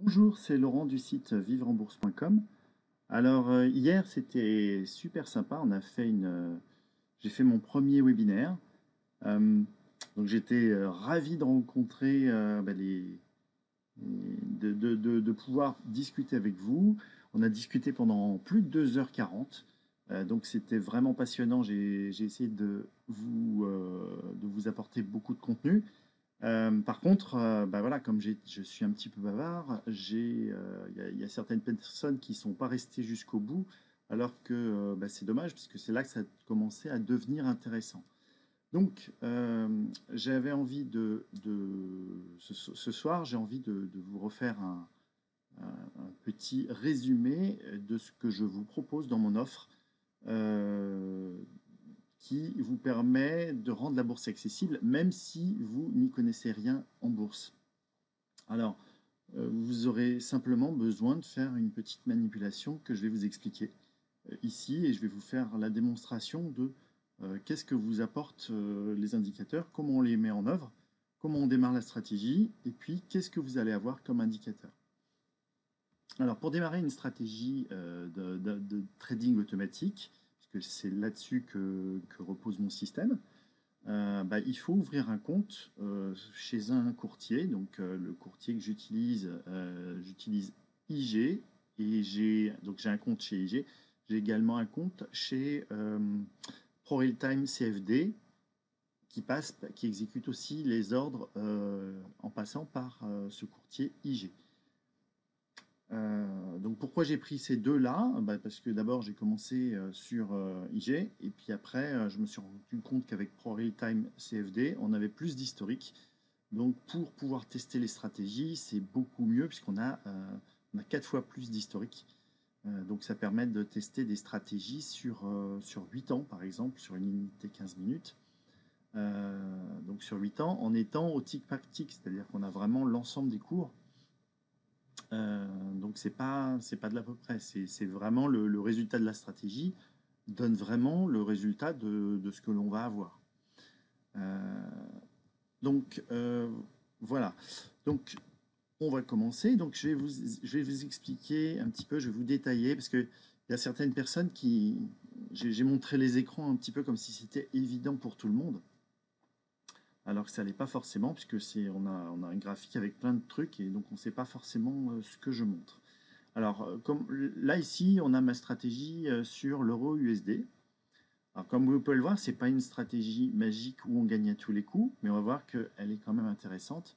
Bonjour, c'est Laurent du site vivreenbourse.com. Alors hier c'était super sympa, j'ai fait mon premier webinaire. Euh, donc j'étais ravi de rencontrer, de pouvoir discuter avec vous. On a discuté pendant plus de 2h40, donc c'était vraiment passionnant. J'ai essayé de vous apporter beaucoup de contenu. Par contre, voilà, comme je suis un petit peu bavard, il y a certaines personnes qui sont pas restées jusqu'au bout, alors que c'est dommage, puisque c'est là que ça a commencé à devenir intéressant. Donc, j'avais envie ce soir, j'ai envie de vous refaire un petit résumé de ce que je vous propose dans mon offre. Euh, qui vous permet de rendre la bourse accessible, même si vous n'y connaissez rien en bourse. Alors, vous aurez simplement besoin de faire une petite manipulation que je vais vous expliquer ici, et je vais vous faire la démonstration de qu'est-ce que vous apportent les indicateurs, comment on les met en œuvre, comment on démarre la stratégie, et puis qu'est-ce que vous allez avoir comme indicateur. Alors, pour démarrer une stratégie de trading automatique, puisque c'est là-dessus que repose mon système, il faut ouvrir un compte chez un courtier. Donc, le courtier que j'utilise IG, et j'ai un compte chez IG. J'ai également un compte chez ProRealTime CFD qui exécute aussi les ordres en passant par ce courtier IG. Donc pourquoi j'ai pris ces deux-là? Parce que d'abord j'ai commencé sur IG, et puis après je me suis rendu compte qu'avec ProRealTime CFD on avait plus d'historique. Donc pour pouvoir tester les stratégies c'est beaucoup mieux, puisqu'on on a 4 fois plus d'historique. Donc ça permet de tester des stratégies sur 8 ans, par exemple, sur une unité 15 minutes. Donc sur 8 ans, en étant au tic-tac-tic, c'est-à-dire qu'on a vraiment l'ensemble des cours. Donc c'est pas de l'à peu près, c'est vraiment le résultat de la stratégie donne vraiment le résultat de ce que l'on va avoir. Euh, donc voilà. Donc on va commencer. Donc je vais vous expliquer un petit peu, je vais vous détailler, parce que il y a certaines personnes qui j'ai montré les écrans un petit peu comme si c'était évident pour tout le monde, alors que ça l'est pas forcément, puisque on a un graphique avec plein de trucs, et donc on ne sait pas forcément ce que je montre. Alors, comme là, ici, on a ma stratégie sur l'euro USD. Alors, comme vous pouvez le voir, ce n'est pas une stratégie magique où on gagne à tous les coups, mais on va voir qu'elle est quand même intéressante.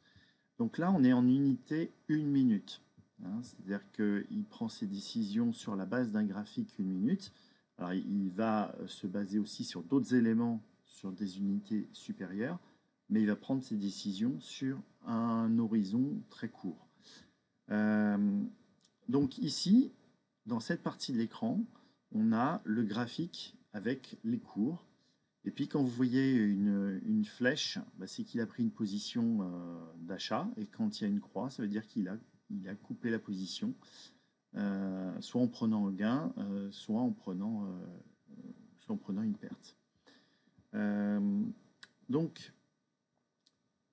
Donc là, on est en unité 1 minute. Hein, c'est-à-dire qu'il prend ses décisions sur la base d'un graphique 1 minute. Alors, il va se baser aussi sur d'autres éléments, sur des unités supérieures, mais il va prendre ses décisions sur un horizon très court. Donc ici, dans cette partie de l'écran, on a le graphique avec les cours. Et puis quand vous voyez une flèche, c'est qu'il a pris une position d'achat. Et quand il y a une croix, ça veut dire il a coupé la position, soit en prenant un gain, soit en prenant une perte. Donc,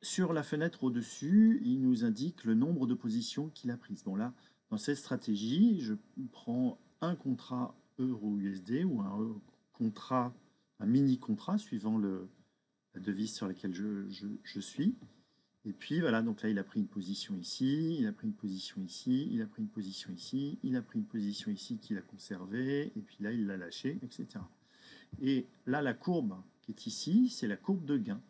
sur la fenêtre au-dessus, il nous indique le nombre de positions qu'il a prises. Bon là, dans cette stratégie, je prends un contrat euro-USD ou un mini-contrat suivant la devise sur laquelle je suis. Et puis voilà, donc là il a pris une position ici, il a pris une position ici, il a pris une position ici, il a pris une position ici qu'il a conservée, et puis là il l'a lâché, etc. Et là la courbe qui est ici, c'est la courbe de gain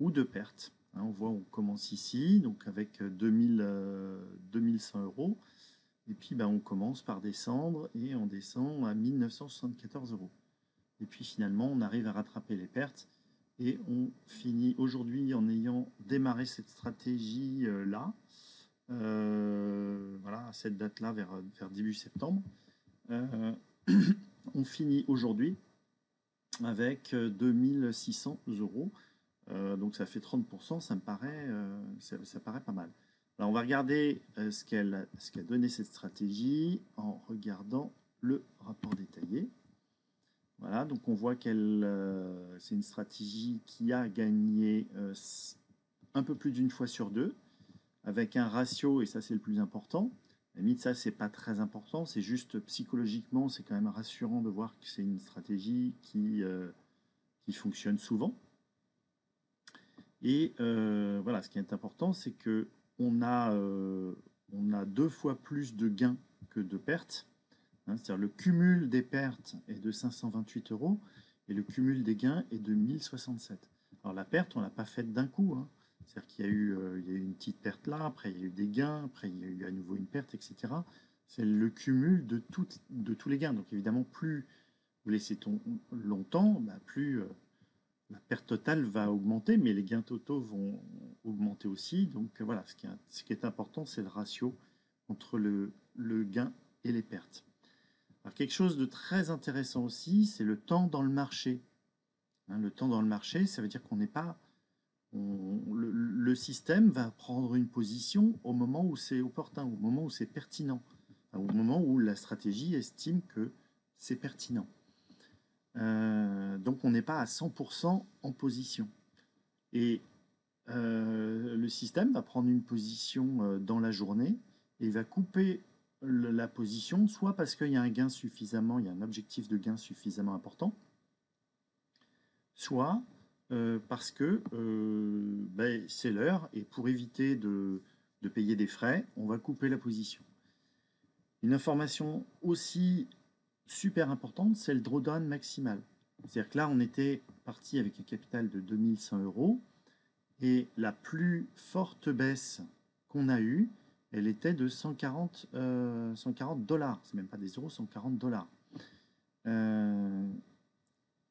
ou de perte. On voit, on commence ici, donc avec 2100 euros. Et puis on commence par descendre, et on descend à 1974 euros. Et puis finalement, on arrive à rattraper les pertes. Et on finit aujourd'hui en ayant démarré cette stratégie là, voilà, à cette date-là, vers début septembre. On finit aujourd'hui avec 2600 euros. Donc ça fait 30%, ça me paraît, ça paraît pas mal. Alors on va regarder ce qu'a donné cette stratégie en regardant le rapport détaillé. Voilà, donc on voit c'est une stratégie qui a gagné un peu plus d'une fois sur deux. avec un ratio, et ça c'est le plus important. À la limite, ça c'est pas très important, c'est juste psychologiquement, c'est quand même rassurant de voir que c'est une stratégie qui fonctionne souvent. Et voilà, ce qui est important, c'est que on a 2 fois plus de gains que de pertes. Hein, c'est-à-dire le cumul des pertes est de 528 euros et le cumul des gains est de 1067. Alors la perte, on ne l'a pas faite d'un coup. Hein. C'est-à-dire qu'il y il y a eu une petite perte là, après il y a eu des gains, après il y a eu à nouveau une perte, etc. C'est le cumul de tous les gains. Donc évidemment, plus vous laissez longtemps, bah, plus la perte totale va augmenter, mais les gains totaux vont augmenter aussi. Donc voilà, ce qui est important, c'est le ratio entre le gain et les pertes. Alors, quelque chose de très intéressant aussi, c'est le temps dans le marché. Hein, le temps dans le marché, ça veut dire qu'on n'est pas... le système va prendre une position au moment où c'est opportun, au moment où c'est pertinent, au moment où la stratégie estime que c'est pertinent. Donc on n'est pas à 100% en position. Et le système va prendre une position dans la journée et il va couper la position, soit parce qu'il y a un gain suffisamment, il y a un objectif de gain suffisamment important, soit parce que ben, c'est l'heure et pour éviter de payer des frais, on va couper la position. Une information aussi super importante, c'est le drawdown maximal. C'est-à-dire que là, on était parti avec un capital de 2100 euros et la plus forte baisse qu'on a eue, elle était de 140 $. C'est même pas des euros, 140 $.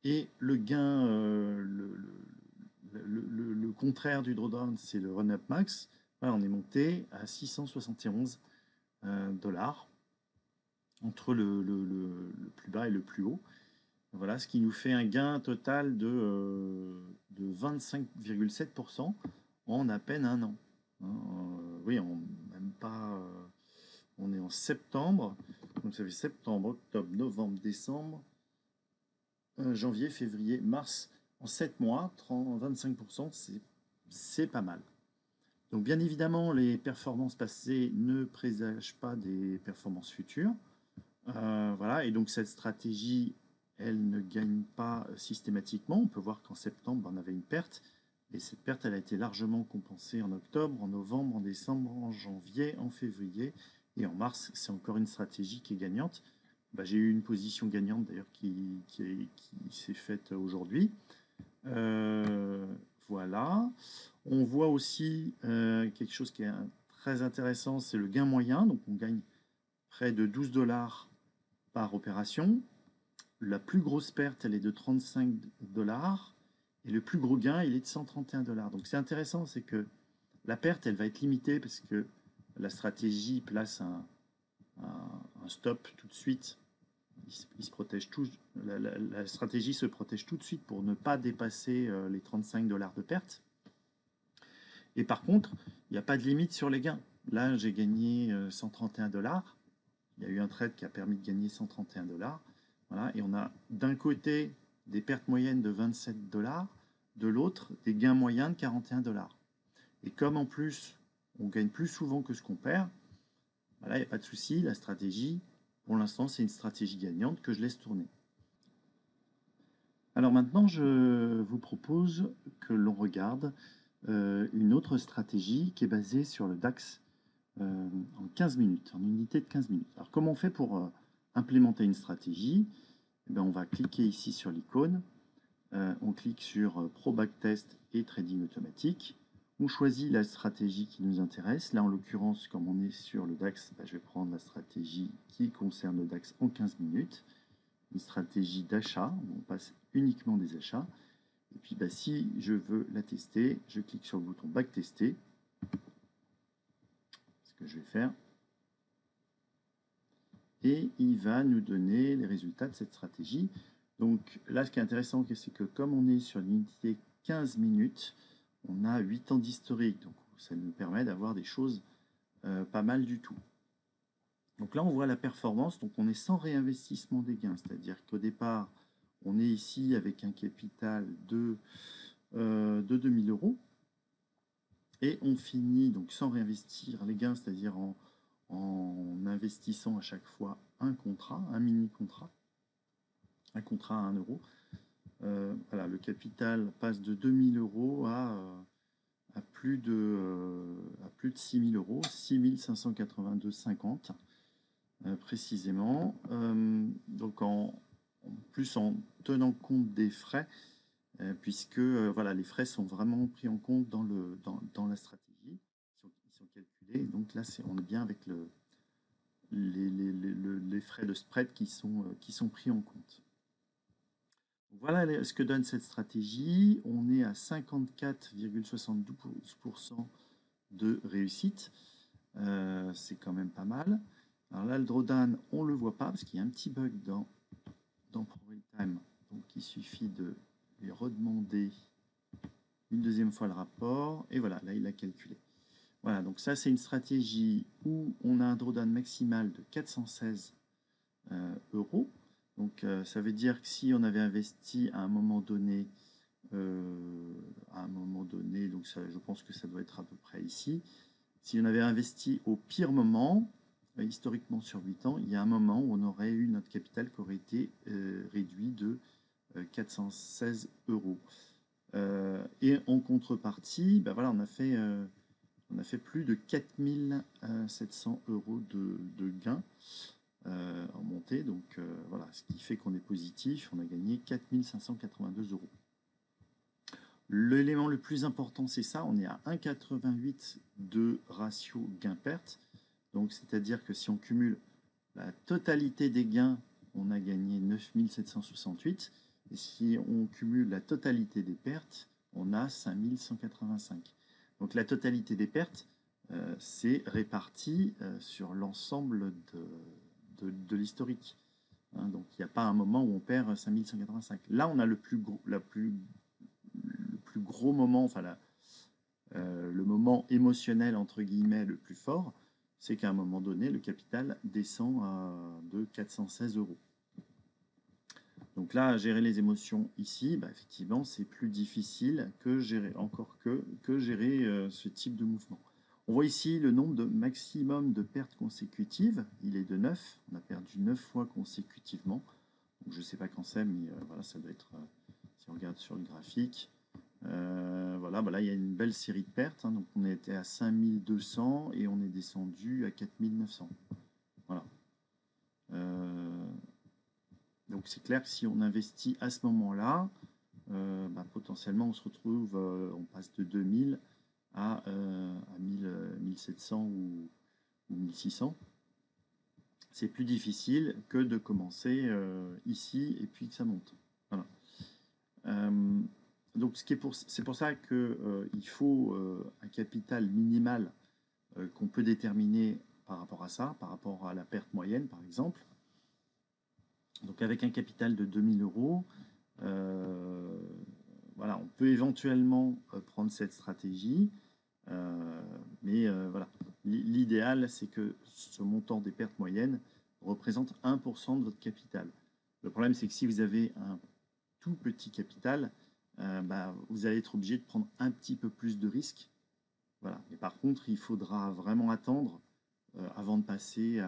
Et le gain, le contraire du drawdown, c'est le run-up max. Voilà, on est monté à 671 $ entre le plus bas et le plus haut. Voilà, ce qui nous fait un gain total de 25,7% en à peine un an. Hein, oui, même pas. On est en septembre, donc ça fait septembre, octobre, novembre, décembre, janvier, février, mars. En 7 mois, 25%, c'est pas mal. Donc bien évidemment, les performances passées ne présagent pas des performances futures. Voilà, et donc cette stratégie, elle ne gagne pas systématiquement. On peut voir qu'en septembre, on avait une perte, et cette perte, elle a été largement compensée en octobre, en novembre, en décembre, en janvier, en février, et en mars, c'est encore une stratégie qui est gagnante. Bah, j'ai eu une position gagnante d'ailleurs qui s'est faite aujourd'hui. Voilà. On voit aussi quelque chose qui est très intéressant, c'est le gain moyen. Donc on gagne près de 12 $ par opération. La plus grosse perte, elle est de 35 $ et le plus gros gain, il est de 131 $. Donc c'est intéressant, c'est que la perte, elle va être limitée parce que la stratégie place un stop tout de suite. Il se protège tout, la stratégie se protège tout de suite pour ne pas dépasser les 35 $ de perte. Et par contre, il n'y a pas de limite sur les gains. Là, j'ai gagné 131 $. Il y a eu un trade qui a permis de gagner 131 $. Voilà, et on a d'un côté des pertes moyennes de 27 $, de l'autre des gains moyens de 41 $. Et comme en plus, on gagne plus souvent que ce qu'on perd, voilà, il n'y a pas de souci, la stratégie, pour l'instant, c'est une stratégie gagnante que je laisse tourner. Alors maintenant, je vous propose que l'on regarde une autre stratégie qui est basée sur le DAX en 15 minutes, en unité de 15 minutes. Alors comment on fait pour implémenter une stratégie? Eh bien, on va cliquer ici sur l'icône, on clique sur Pro Backtest et Trading automatique, on choisit la stratégie qui nous intéresse. Là, en l'occurrence, comme on est sur le DAX, je vais prendre la stratégie qui concerne le DAX en 15 minutes, une stratégie d'achat, on passe uniquement des achats. Et puis si je veux la tester, je clique sur le bouton Backtester, ce que je vais faire, et il va nous donner les résultats de cette stratégie. Donc là, ce qui est intéressant, c'est que comme on est sur l'unité 15 minutes, on a 8 ans d'historique, donc ça nous permet d'avoir des choses pas mal du tout. Donc là, on voit la performance, donc on est sans réinvestissement des gains, c'est-à-dire qu'au départ, on est ici avec un capital de 2000 €, Et on finit donc sans réinvestir les gains, c'est-à-dire en investissant à chaque fois un contrat, un mini-contrat, un contrat à 1 euro. Voilà, le capital passe de 2000 euros à plus de 6000 euros, 6582,50 précisément. Donc en plus en tenant compte des frais, puisque voilà, les frais sont vraiment pris en compte dans la stratégie. Ils sont calculés. Donc là, on est bien avec les frais de spread qui sont pris en compte. Voilà ce que donne cette stratégie. On est à 54,72% de réussite. C'est quand même pas mal. Alors là, le drawdown, on ne le voit pas parce qu'il y a un petit bug dans ProRealTime. Donc il suffit de lui redemander une deuxième fois le rapport. Et voilà, là, il a calculé. Voilà, donc ça, c'est une stratégie où on a un drawdown maximal de 416 euros. Donc ça veut dire que si on avait investi à un moment donné, donc ça, je pense que ça doit être à peu près ici, si on avait investi au pire moment, historiquement sur 8 ans, il y a un moment où on aurait eu notre capital qui aurait été réduit de 416 euros. Et en contrepartie, ben voilà, on a fait plus de 4700 euros de gains en montée. Donc voilà, ce qui fait qu'on est positif. On a gagné 4582 euros. L'élément le plus important, c'est ça. On est à 1,88 de ratio gain-perte. Donc c'est-à-dire que si on cumule la totalité des gains, on a gagné 9768. Et si on cumule la totalité des pertes, on a 5185. Donc la totalité des pertes, c'est réparti sur l'ensemble de l'historique. Hein, donc il n'y a pas un moment où on perd 5185. Là, on a le plus gros moment, enfin le moment émotionnel entre guillemets le plus fort, c'est qu'à un moment donné, le capital descend de 416 euros. Donc là, gérer les émotions ici, bah, effectivement, c'est plus difficile que gérer, gérer ce type de mouvement. On voit ici le nombre de maximum de pertes consécutives. Il est de 9. On a perdu 9 fois consécutivement. Donc je ne sais pas quand c'est, mais voilà, ça doit être, si on regarde sur le graphique, voilà, bah là, il y a une belle série de pertes. Hein, donc on était à 5200 et on est descendu à 4900. Voilà. Donc c'est clair que si on investit à ce moment-là, bah, potentiellement on se retrouve, on passe de 2000 à 1700 ou 1600. C'est plus difficile que de commencer ici et puis que ça monte. Voilà. Donc c'est pour ça qu'il faut un capital minimal qu'on peut déterminer par rapport à ça, par rapport à la perte moyenne par exemple. Donc avec un capital de 2000 euros, voilà, on peut éventuellement prendre cette stratégie, mais voilà, l'idéal c'est que ce montant des pertes moyennes représente 1% de votre capital. Le problème c'est que si vous avez un tout petit capital, bah, vous allez être obligé de prendre un petit peu plus de risques. Voilà. Mais par contre, il faudra vraiment attendre avant de passer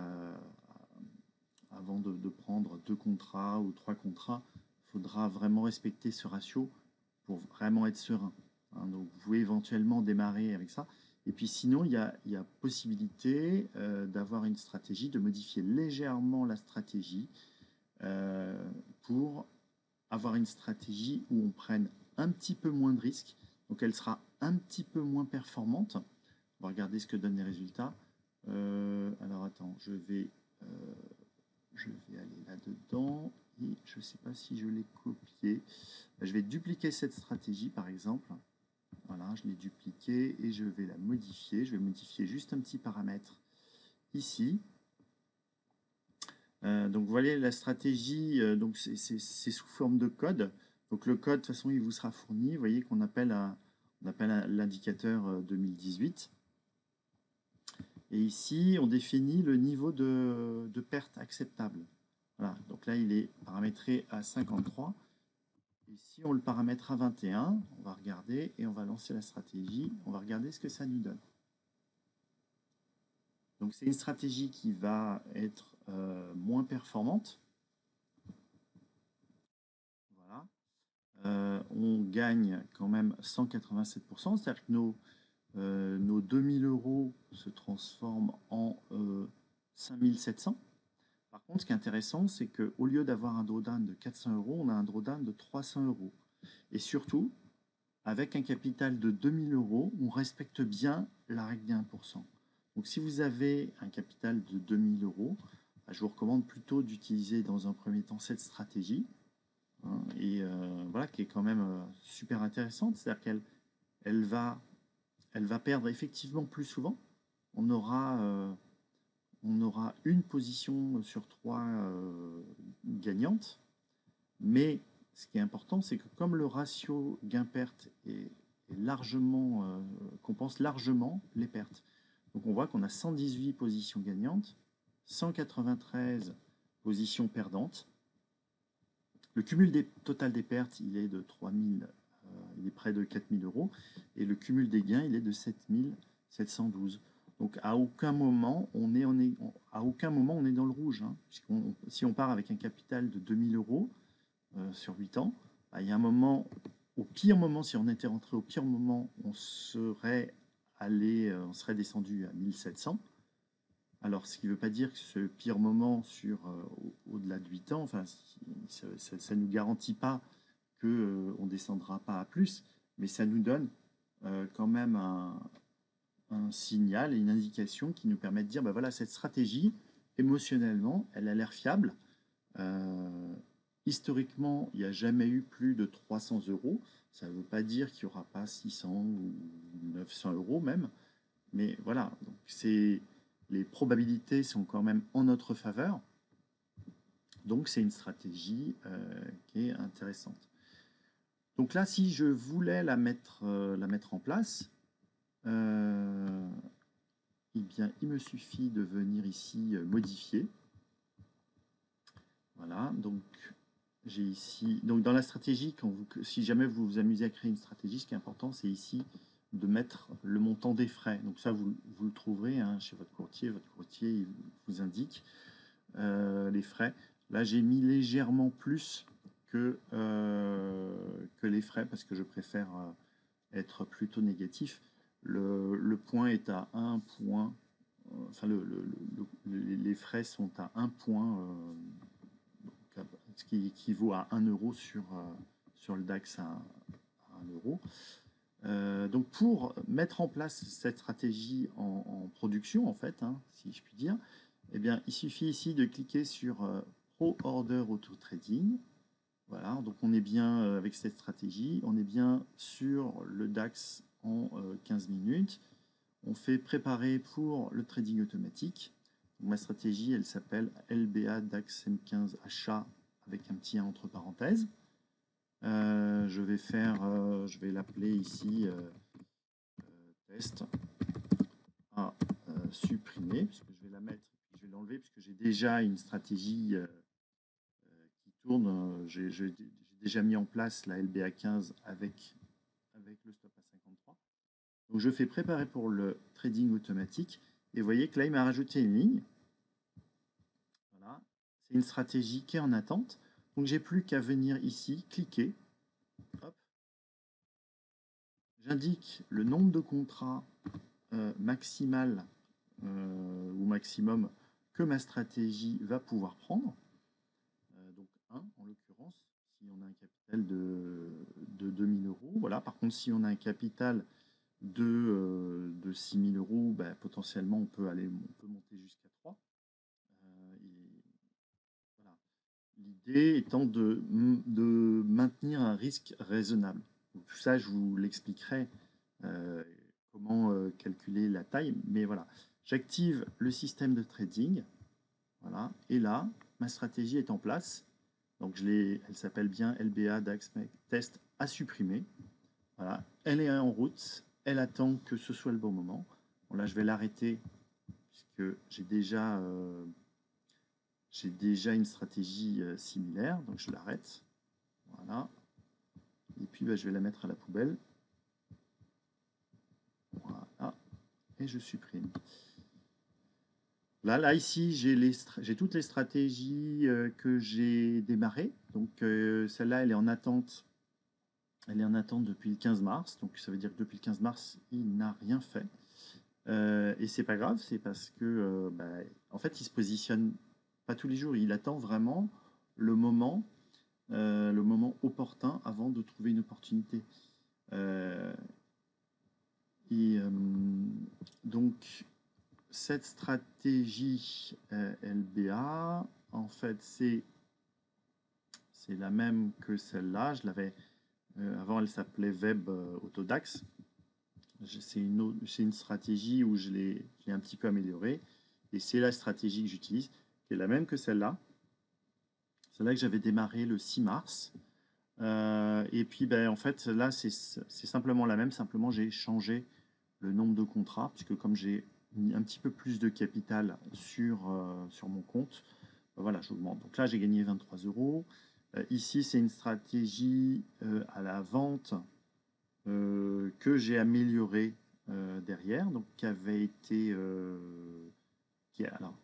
avant de prendre 2 contrats ou 3 contrats. Il faudra vraiment respecter ce ratio pour vraiment être serein. Hein. Donc vous pouvez éventuellement démarrer avec ça. Et puis sinon, il y a possibilité d'avoir une stratégie, de modifier légèrement la stratégie pour avoir une stratégie où on prenne un petit peu moins de risques, donc elle sera un petit peu moins performante. On va regarder ce que donnent les résultats. Alors attends, je vais aller là-dedans et je ne sais pas si je l'ai copié. Je vais dupliquer cette stratégie par exemple. Voilà, je l'ai dupliquée et je vais la modifier. Je vais modifier juste un petit paramètre ici. Donc vous voyez la stratégie, donc c'est sous forme de code. Donc le code, de toute façon, il vous sera fourni. Vous voyez qu'on appelle l'indicateur 2018. Et ici, on définit le niveau de perte acceptable. Voilà, donc là, il est paramétré à 53. Et si on le paramètre à 21, on va regarder et on va lancer la stratégie. On va regarder ce que ça nous donne. Donc c'est une stratégie qui va être moins performante. Voilà. On gagne quand même 187%, c'est-à-dire que nos 2000 euros se transforment en 5700. Par contre, ce qui est intéressant, c'est qu'au lieu d'avoir un drawdown de 400 euros, on a un drawdown de 300 euros. Et surtout, avec un capital de 2000 euros, on respecte bien la règle des 1%. Donc si vous avez un capital de 2000 euros, je vous recommande plutôt d'utiliser dans un premier temps cette stratégie, hein, et voilà, qui est quand même super intéressante. C'est-à-dire elle va perdre effectivement plus souvent. On aura, on aura une position sur trois gagnante, mais ce qui est important, c'est que comme le ratio gain-perte est largement, compense largement les pertes. Donc on voit qu'on a 118 positions gagnantes, 193 positions perdantes. Le cumul total des pertes, il est de 3000, il est près de 4000 euros, et le cumul des gains, il est de 7712. Donc à aucun moment à aucun moment on est dans le rouge, hein, si on part avec un capital de 2000 euros sur 8 ans, bah, il y a un moment, au pire moment, si on était rentré au pire moment, on serait on serait descendu à 1700. Alors, ce qui ne veut pas dire que ce pire moment au-delà de 8 ans, enfin, ça ne nous garantit pas qu'on ne descendra pas à plus, mais ça nous donne quand même un signal et une indication qui nous permet de dire, bah voilà, cette stratégie, émotionnellement, elle a l'air fiable. Euh, Historiquement, il n'y a jamais eu plus de 300 euros. Ça ne veut pas dire qu'il n'y aura pas 600 ou 900 euros même. Mais voilà, donc les probabilités sont quand même en notre faveur. Donc c'est une stratégie qui est intéressante. Donc là, si je voulais la mettre en place, eh bien, il me suffit de venir ici modifier. Voilà, donc j'ai ici, donc dans la stratégie, si jamais vous vous amusez à créer une stratégie, ce qui est important, c'est ici de mettre le montant des frais. Donc ça, vous le trouverez hein, chez votre courtier. Votre courtier il vous indique les frais. Là, j'ai mis légèrement plus que les frais parce que je préfère être plutôt négatif. Le point est à 1 point. Enfin, les frais sont à 1 point. Ce qui équivaut à 1 euro sur le DAX à 1 euro. Donc pour mettre en place cette stratégie en production, en fait, hein, si je puis dire, eh bien, il suffit ici de cliquer sur Pro Order Auto Trading. Voilà, donc on est bien avec cette stratégie, on est bien sur le DAX en 15 minutes. On fait préparer pour le trading automatique. Donc, ma stratégie, elle s'appelle LBA DAX M15 achat avec un petit 1 entre parenthèses. Je vais l'appeler ici test à supprimer, puisque je vais la mettre, je vais l'enlever, puisque j'ai déjà une stratégie qui tourne. J'ai déjà mis en place la LBA 15 avec le stop à 53. Donc je fais préparer pour le trading automatique, et vous voyez que là, il m'a rajouté une ligne. Voilà. C'est une stratégie qui est en attente. Donc j'ai plus qu'à venir ici, cliquer. Hop. J'indique le nombre de contrats maximal ou maximum que ma stratégie va pouvoir prendre. Donc 1 en l'occurrence, si on a un capital de 2000 euros. Voilà. Par contre, si on a un capital de 6000 euros, bah, potentiellement on peut monter jusqu'à 3. Voilà. L'idée étant de maintenir un risque raisonnable. Donc, tout ça, je vous l'expliquerai comment calculer la taille. Mais voilà, j'active le système de trading. Voilà. Et là, ma stratégie est en place. Donc elle s'appelle bien LBA DAX Test à supprimer. Voilà. Elle est en route. Elle attend que ce soit le bon moment. Bon, là, je vais l'arrêter puisque j'ai déjà une stratégie similaire. Donc je l'arrête. Voilà. Et puis je vais la mettre à la poubelle. Voilà. Et je supprime. Là ici, j'ai toutes les stratégies que j'ai démarrées. Donc celle-là, elle est en attente. Elle est en attente depuis le 15 mars. Donc ça veut dire que depuis le 15 mars, il n'a rien fait. Et c'est pas grave, c'est parce que en fait, il se positionne pas tous les jours. Il attend vraiment le moment opportun avant de trouver une opportunité. Euh, et donc cette stratégie LBA, en fait, c'est la même que celle-là. Je l'avais avant, elle s'appelait Web Autodax. C'est une stratégie où je l'ai un petit peu améliorée. Et c'est la stratégie que j'utilise, qui est la même que celle-là. Celle-là que j'avais démarré le 6 mars. Et puis, en fait, là, c'est simplement la même. Simplement, j'ai changé le nombre de contrats, puisque comme j'ai mis un petit peu plus de capital sur mon compte, voilà, j'augmente. Donc là, j'ai gagné 23 euros. Ici, c'est une stratégie à la vente que j'ai améliorée derrière, donc qui avait été... alors,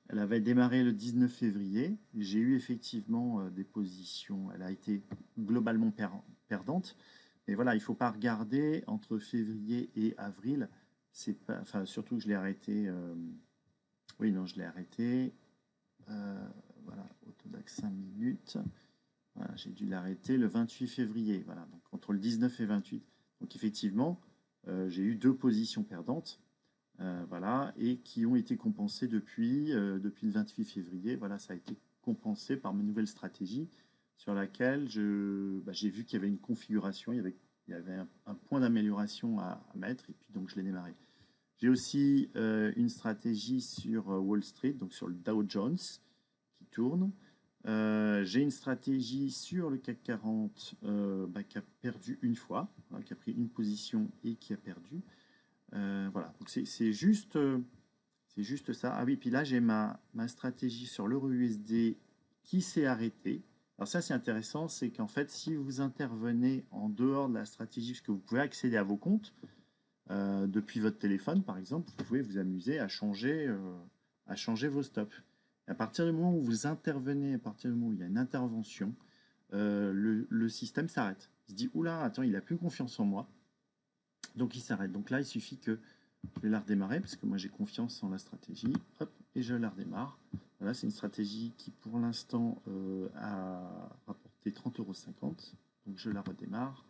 elle avait démarré le 19 février. J'ai eu effectivement des positions. Elle a été globalement perdante. Mais voilà, il ne faut pas regarder entre février et avril. C'est pas, enfin, surtout que je l'ai arrêté. Oui, non, je l'ai arrêté. Voilà, Autodax 5 minutes. Voilà, j'ai dû l'arrêter le 28 février. Voilà, donc entre le 19 et 28. Donc effectivement, j'ai eu deux positions perdantes. Voilà, et qui ont été compensées depuis le 28 février. Voilà, ça a été compensé par ma nouvelle stratégie sur laquelle j'ai vu qu'il y avait une configuration, il y avait un point d'amélioration à mettre, et puis donc je l'ai démarré. J'ai aussi une stratégie sur Wall Street, donc sur le Dow Jones, qui tourne. J'ai une stratégie sur le CAC 40 qui a perdu une fois, hein, qui a pris une position et qui a perdu. Voilà, donc c'est juste ça. Ah oui, puis là, j'ai ma stratégie sur l'euro USD qui s'est arrêtée. Alors ça, c'est intéressant, c'est qu'en fait, si vous intervenez en dehors de la stratégie, parce que vous pouvez accéder à vos comptes depuis votre téléphone, par exemple, vous pouvez vous amuser à changer vos stops. Et à partir du moment où vous intervenez, à partir du moment où il y a une intervention, le système s'arrête. Il se dit, oula, attends, il n'a plus confiance en moi. Donc il s'arrête. Donc là, il suffit que je vais la redémarrer parce que moi j'ai confiance en la stratégie. Hop, et je la redémarre. Voilà, c'est une stratégie qui pour l'instant a rapporté 30,50 €. Donc je la redémarre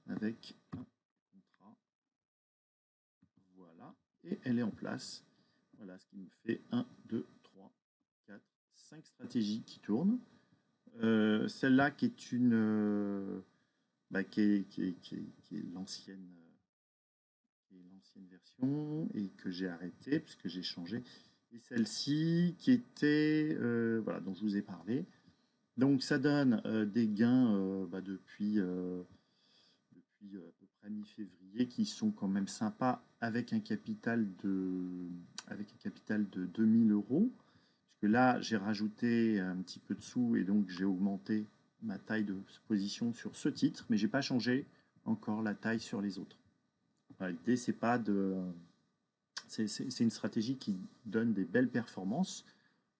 avec un contrat. Voilà, et elle est en place. Voilà, ce qui me fait 1, 2, 3, 4, 5 stratégies qui tournent. Celle-là qui est qui est l'ancienne version et que j'ai arrêté puisque j'ai changé. Et celle-ci qui était, voilà, dont je vous ai parlé. Donc ça donne des gains depuis à peu près mi-février qui sont quand même sympas avec un capital de 2000 euros. Puisque là, j'ai rajouté un petit peu de sous et donc j'ai augmenté ma taille de position sur ce titre, mais j'ai pas changé encore la taille sur les autres. L'idée, c'est pas de. C'est une stratégie qui donne des belles performances.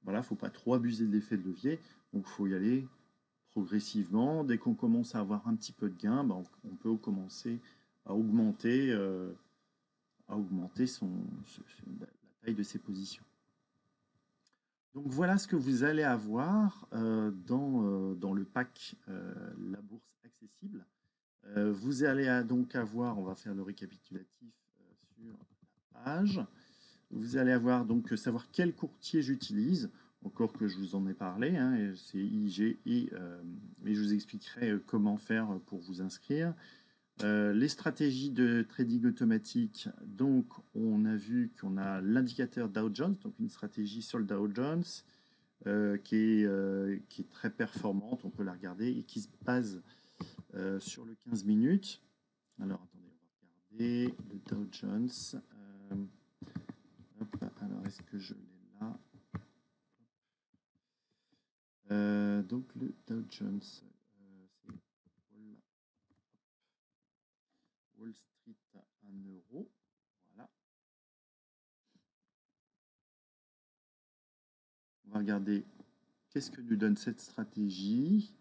Voilà, faut pas trop abuser de l'effet de levier. Donc, il faut y aller progressivement. Dès qu'on commence à avoir un petit peu de gain, on peut commencer à augmenter, la taille de ses positions. Donc, voilà ce que vous allez avoir dans le pack La Bourse Accessible. Vous allez donc avoir, on va faire le récapitulatif sur la page. Vous allez avoir donc savoir quel courtier j'utilise, encore que je vous en ai parlé, hein, c'est IG et je vous expliquerai comment faire pour vous inscrire. Les stratégies de trading automatique, donc on a vu qu'on a l'indicateur Dow Jones, donc une stratégie sur le Dow Jones qui est très performante, on peut la regarder et qui se base sur le 15 minutes. Alors attendez, on va regarder le Dow Jones. Alors est-ce que je l'ai là? Donc le Dow Jones, c'est va regarder qu'est-ce que nous donne cette stratégie.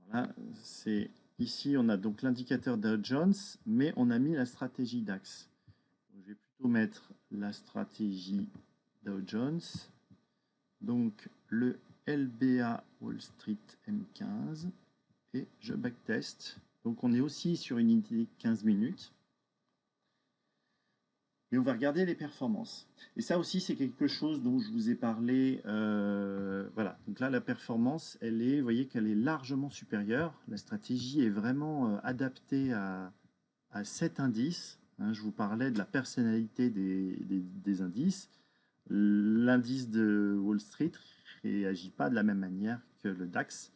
Voilà, ici, on a donc l'indicateur Dow Jones, mais on a mis la stratégie DAX. Donc, je vais plutôt mettre la stratégie Dow Jones. Donc, le LBA Wall Street M15 et je backtest. Donc, on est aussi sur une unité 15 minutes. Et on va regarder les performances. Et ça aussi, c'est quelque chose dont je vous ai parlé. Voilà. Donc là, la performance, vous voyez qu'elle est largement supérieure. La stratégie est vraiment adaptée à cet indice. Hein, je vous parlais de la personnalité des indices. L'indice de Wall Street ne réagit pas de la même manière que le DAX.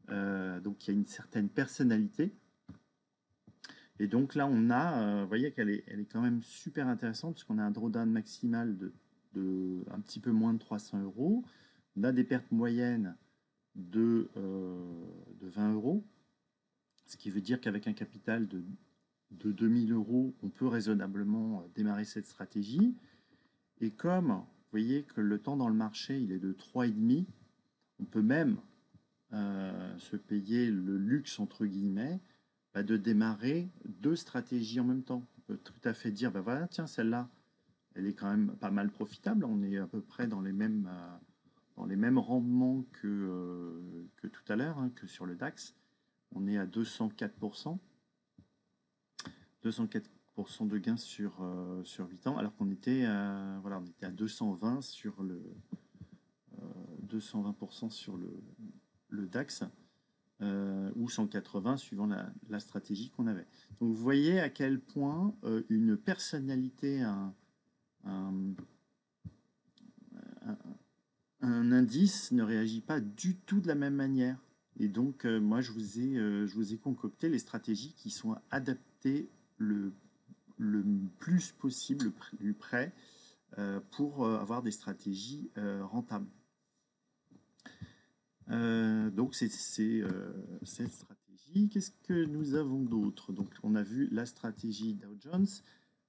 Donc il y a une certaine personnalité. Et donc là, on a, vous voyez qu'elle est quand même super intéressante, parce qu'on a un drawdown maximal de un petit peu moins de 300 euros. On a des pertes moyennes de 20 euros, ce qui veut dire qu'avec un capital de 2000 euros, on peut raisonnablement démarrer cette stratégie. Et comme vous voyez que le temps dans le marché, il est de 3,5, on peut même se payer le luxe, entre guillemets, de démarrer deux stratégies en même temps. On peut tout à fait dire, voilà, tiens, celle-là, elle est quand même pas mal profitable. On est à peu près dans les mêmes rendements que tout à l'heure, hein, que sur le DAX. On est à 204%. 204% de gains sur 8 ans, alors qu'on était, voilà, on était à 220 sur le 220% sur le DAX. Ou 180 suivant la stratégie qu'on avait. Donc vous voyez à quel point une personnalité, un indice ne réagit pas du tout de la même manière. Et donc moi je vous ai concocté les stratégies qui sont adaptées le plus possible, le plus près, pour avoir des stratégies rentables. Donc c'est cette stratégie. Qu'est-ce que nous avons d'autre? Donc on a vu la stratégie Dow Jones,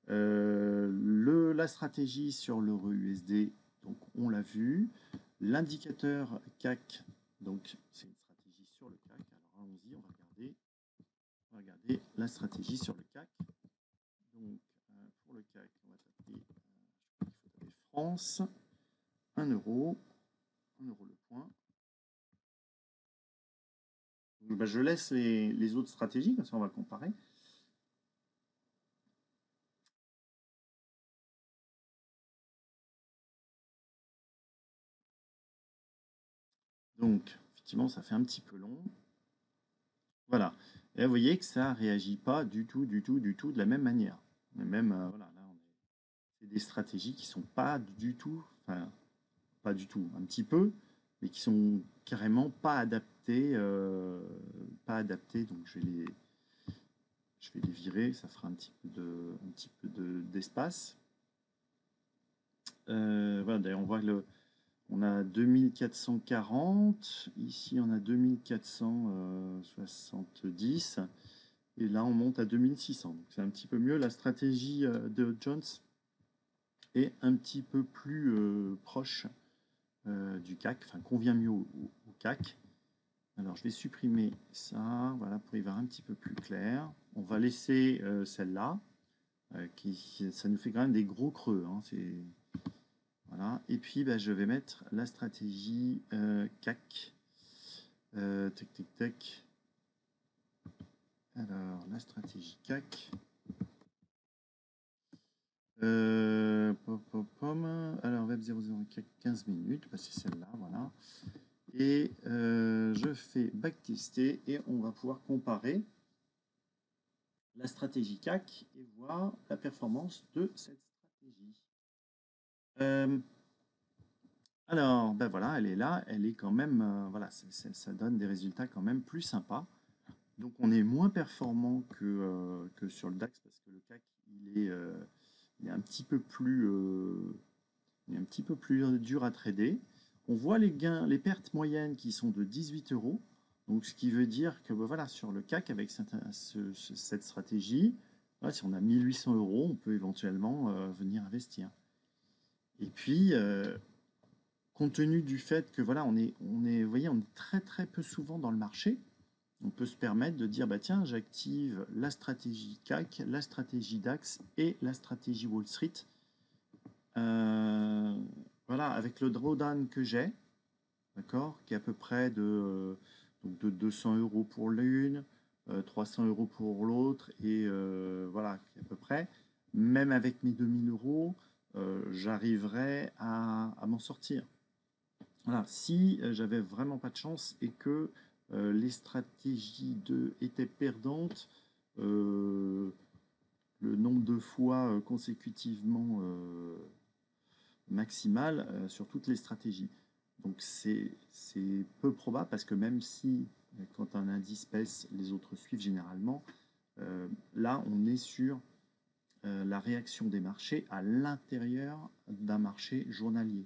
la stratégie sur l'euro USD, donc on l'a vu. L'indicateur CAC, donc c'est une stratégie sur le CAC. Alors allons-y, on va regarder la stratégie sur le CAC. Donc pour le CAC, on va taper, je crois qu'il faut taper France, 1 euro le point. Je laisse les autres stratégies, comme ça on va comparer. Donc, effectivement, ça fait un petit peu long. Voilà. Et là, vous voyez que ça ne réagit pas du tout de la même manière. Mais même, voilà, là, c'est des stratégies qui ne sont pas du tout, enfin, pas du tout, un petit peu, mais qui sont carrément pas adaptées. Donc, je vais les virer, ça fera un petit peu d'espace. Voilà, d'ailleurs, on voit on a 2440, ici on a 2470, et là on monte à 2600. Donc c'est un petit peu mieux. La stratégie de Jones est un petit peu plus proche du CAC, enfin convient mieux au CAC. Alors je vais supprimer ça, voilà, pour y voir un petit peu plus clair. On va laisser celle-là, ça nous fait quand même des gros creux, hein, voilà. Et puis je vais mettre la stratégie CAC. Tac. Alors, la stratégie CAC. Alors, Web 00 CAC 15 minutes, c'est celle-là, voilà. Et je fais backtester et on va pouvoir comparer la stratégie CAC et voir la performance de cette stratégie. Alors, voilà, elle est là, elle est quand même, voilà, ça donne des résultats quand même plus sympas. Donc on est moins performant que sur le DAX, parce que le CAC il est un petit peu plus dur à trader. On voit les gains, les pertes moyennes qui sont de 18 euros. Donc ce qui veut dire que voilà, sur le CAC, avec cette stratégie, voilà, si on a 1800 euros, on peut éventuellement venir investir. Et puis, compte tenu du fait que voilà, vous voyez, on est très très peu souvent dans le marché, on peut se permettre de dire bah tiens, j'active la stratégie CAC, la stratégie DAX et la stratégie Wall Street. Voilà, avec le drawdown que j'ai, d'accord, qui est à peu près donc de 200 euros pour l'une, 300 euros pour l'autre, et voilà, à peu près. Même avec mes 2000 euros, j'arriverai à m'en sortir. Voilà, si j'avais vraiment pas de chance et que les stratégies étaient perdantes, euh, le nombre de fois consécutivement maximal sur toutes les stratégies. Donc c'est peu probable parce que même si quand un indice baisse, les autres suivent généralement, là on est sur la réaction des marchés à l'intérieur d'un marché journalier.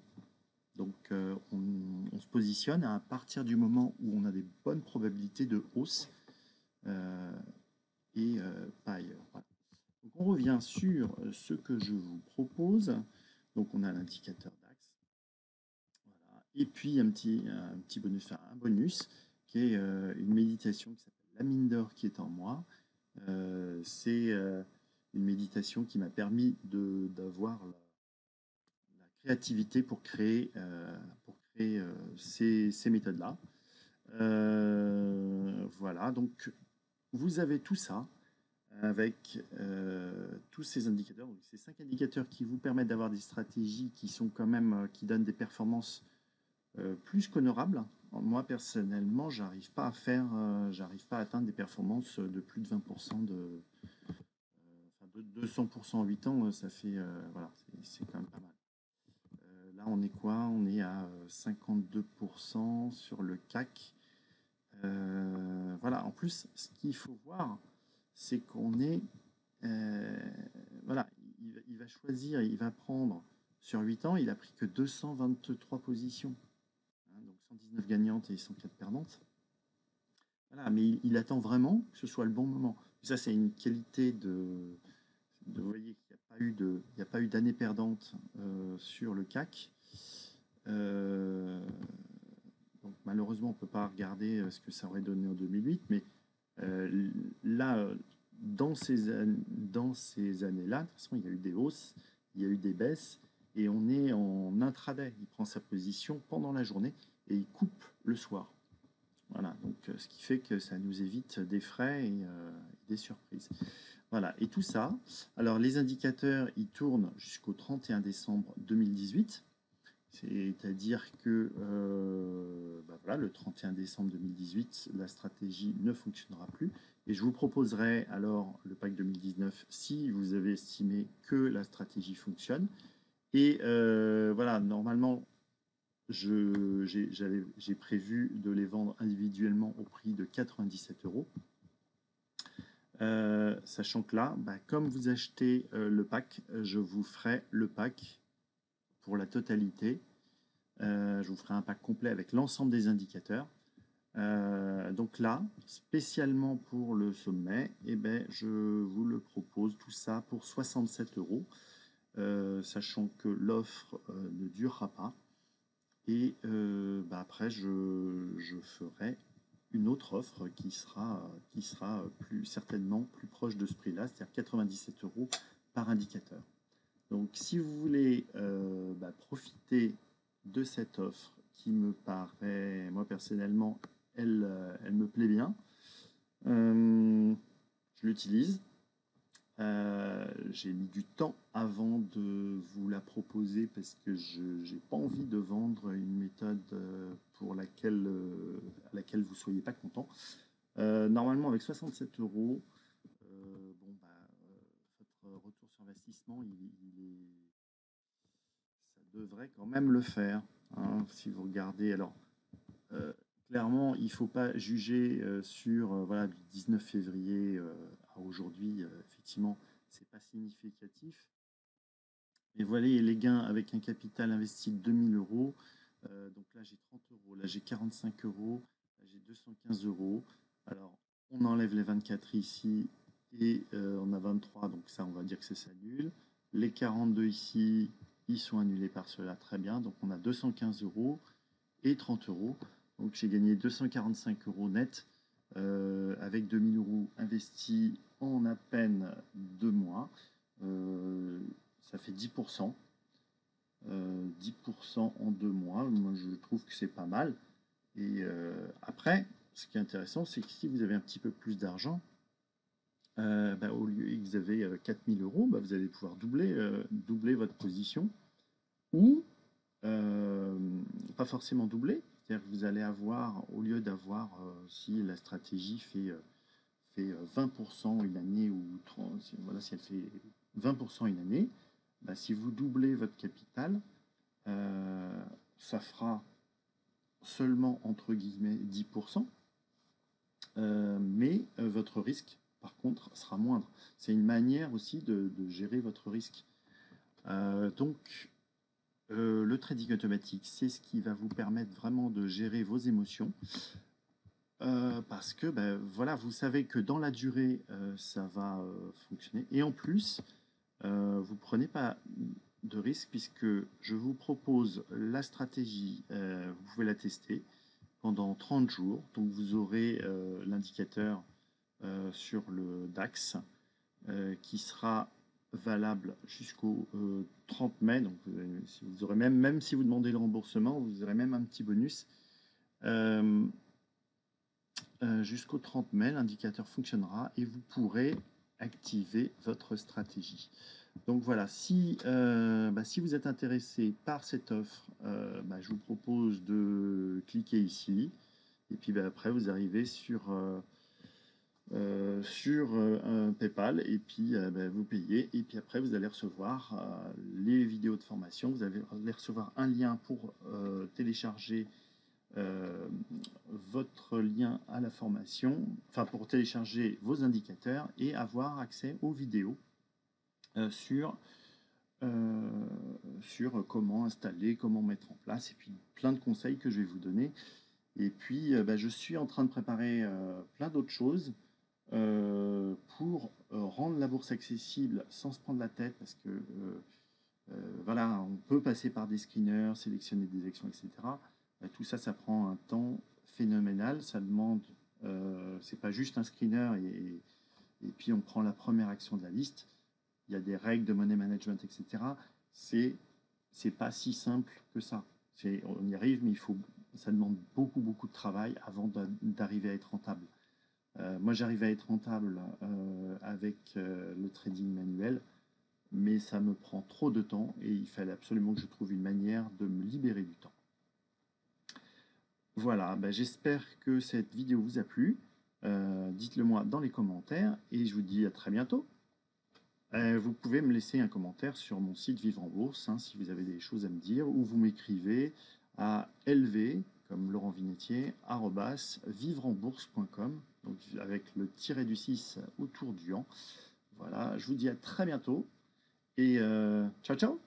Donc on se positionne à partir du moment où on a des bonnes probabilités de hausse euh, et pas ailleurs. Voilà. Donc on revient sur ce que je vous propose. Donc on a l'indicateur DAX. Voilà. Et puis un petit bonus, un bonus qui est une méditation qui s'appelle La mine d'or qui est en moi. C'est une méditation qui m'a permis d'avoir la créativité pour créer ces méthodes-là. Voilà, donc vous avez tout ça avec tous ces indicateurs. Donc, ces 5 indicateurs qui vous permettent d'avoir des stratégies qui sont quand même, qui donnent des performances plus qu'honorables. Moi, personnellement, j'arrive pas à atteindre des performances de plus de 20% enfin de 200% en 8 ans, ça fait, voilà, c'est quand même pas mal. Là, on est quoi? On est à 52% sur le CAC. Voilà, en plus, ce qu'il faut voir, c'est qu'on est. euh, voilà, il va choisir, il va prendre sur 8 ans, il a pris que 223 positions. Hein, donc 119 gagnantes et 104 perdantes. Voilà, mais il attend vraiment que ce soit le bon moment. Ça, c'est une qualité vous voyez qu'il n'y a pas eu il n'y a pas eu d'année perdante sur le CAC. Euh, donc malheureusement, on ne peut pas regarder ce que ça aurait donné en 2008, mais là, dans ces années-là, de toute façon, il y a eu des hausses, il y a eu des baisses, et on est en intraday. Il prend sa position pendant la journée et il coupe le soir. Voilà, donc ce qui fait que ça nous évite des frais et des surprises. Voilà, et tout ça, alors les indicateurs, ils tournent jusqu'au 31 décembre 2018. C'est-à-dire que bah voilà, le 31 décembre 2018, la stratégie ne fonctionnera plus. Et je vous proposerai alors le pack 2019 si vous avez estimé que la stratégie fonctionne. Et voilà, normalement, j'ai prévu de les vendre individuellement au prix de 97 euros. Sachant que là, bah, comme vous achetez le pack, je vous ferai le pack pour la totalité. Je vous ferai un pack complet avec l'ensemble des indicateurs. Donc là, spécialement pour le sommet, eh ben, je vous le propose tout ça pour 67 euros, sachant que l'offre ne durera pas. Et bah après, je ferai une autre offre qui sera plus certainement plus proche de ce prix-là, c'est-à-dire 97 euros par indicateur. Donc si vous voulez bah, profiter de cette offre qui me paraît, moi personnellement, elle me plaît bien, je l'utilise. J'ai mis du temps avant de vous la proposer parce que je n'ai pas envie de vendre une méthode à laquelle vous ne soyez pas content. Normalement, avec 67 euros, bon, bah, votre retour sur investissement, ça devrait quand même le faire. Hein, si vous regardez, alors, euh, clairement, il ne faut pas juger sur voilà, du 19 février à aujourd'hui. Effectivement, c'est pas significatif. Mais voilà les gains avec un capital investi de 2000 euros. Donc là, j'ai 30 euros, là, j'ai 45 euros, là, j'ai 215 euros. Alors, on enlève les 24 ici et on a 23, donc ça, on va dire que ça s'annule. Les 42 ici, ils sont annulés par cela, très bien. Donc on a 215 euros et 30 euros. Donc j'ai gagné 245 euros net avec 2000 euros investis en à peine 2 mois. Ça fait 10%. 10% en 2 mois, moi je trouve que c'est pas mal. Et après, ce qui est intéressant, c'est que si vous avez un petit peu plus d'argent, bah, au lieu que vous avez 4000 euros, bah, vous allez pouvoir doubler votre position ou euh, pas forcément doubler. C'est-à-dire que vous allez avoir, au lieu d'avoir, si la stratégie fait 20% une année ou 30, voilà, si elle fait 20% une année, bah, si vous doublez votre capital, ça fera seulement entre guillemets 10%, mais votre risque, par contre, sera moindre. C'est une manière aussi de gérer votre risque. Donc, le trading automatique, c'est ce qui va vous permettre vraiment de gérer vos émotions. Parce que ben, voilà, vous savez que dans la durée, ça va fonctionner. Et en plus, vous ne prenez pas de risque puisque je vous propose la stratégie, vous pouvez la tester pendant 30 jours. Donc vous aurez l'indicateur sur le DAX qui sera valable jusqu'au 30 mai. Donc vous aurez même si vous demandez le remboursement, vous aurez même un petit bonus. Jusqu'au 30 mai, l'indicateur fonctionnera et vous pourrez activer votre stratégie. Donc voilà, si vous êtes intéressé par cette offre, je vous propose de cliquer ici. Et puis après, vous arrivez sur un PayPal et puis vous payez. Et puis après, vous allez recevoir les vidéos de formation. Vous allez recevoir un lien pour télécharger votre lien à la formation, enfin pour télécharger vos indicateurs et avoir accès aux vidéos sur comment installer, comment mettre en place, et puis plein de conseils que je vais vous donner. Et puis, je suis en train de préparer plein d'autres choses pour rendre la bourse accessible sans se prendre la tête, parce que voilà, on peut passer par des screeners, sélectionner des actions, etc. Tout ça, ça prend un temps phénoménal. Ça demande, c'est pas juste un screener et puis on prend la première action de la liste. Il y a des règles de money management, etc. C'est pas si simple que ça. On y arrive, mais ça demande beaucoup, beaucoup de travail avant d'arriver à être rentable. Moi, j'arrive à être rentable avec le trading manuel, mais ça me prend trop de temps et il fallait absolument que je trouve une manière de me libérer du temps. Voilà, j'espère que cette vidéo vous a plu. Dites-le moi dans les commentaires et je vous dis à très bientôt. Vous pouvez me laisser un commentaire sur mon site Vivre en Bourse si vous avez des choses à me dire, ou vous m'écrivez à lv, comme Laurent Vinetier, @vivreenbourse.com, donc avec le tiret du 6 autour du an. Voilà, je vous dis à très bientôt et ciao ciao.